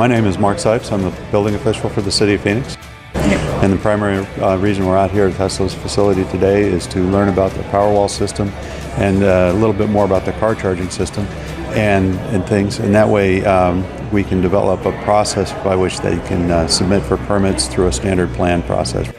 My name is Mark Sipes. I'm the building official for the City of Phoenix. And the primary reason we're out here at Tesla's facility today is to learn about the Powerwall system and a little bit more about the car charging system and things. And that way we can develop a process by which they can submit for permits through a standard plan process.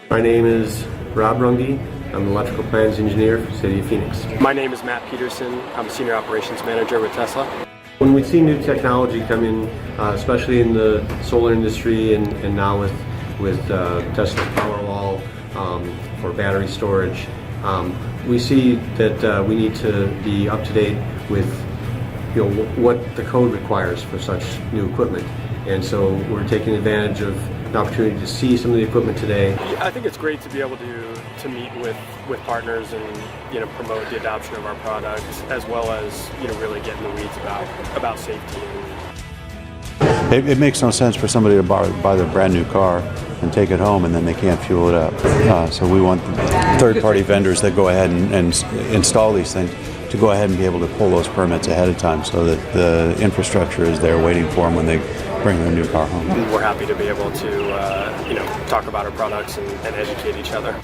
My name is Rob Runge. I'm an electrical plans engineer for the City of Phoenix. My name is Matt Peterson. I'm a senior operations manager with Tesla. When we see new technology come in, especially in the solar industry and now with Tesla's Powerwall for battery storage, we see that we need to be up to date with what the code requires for such new equipment. And so we're taking advantage of an opportunity to see some of the equipment today. I think it's great to be able to meet with partners and promote the adoption of our products, as well as really get in the weeds about safety. It makes no sense for somebody to buy their brand new car and take it home and then they can't fuel it up. So we want third-party vendors that go ahead and install these things to go ahead and be able to pull those permits ahead of time so that the infrastructure is there waiting for them when they bring their new car home. We're happy to be able to talk about our products and educate each other.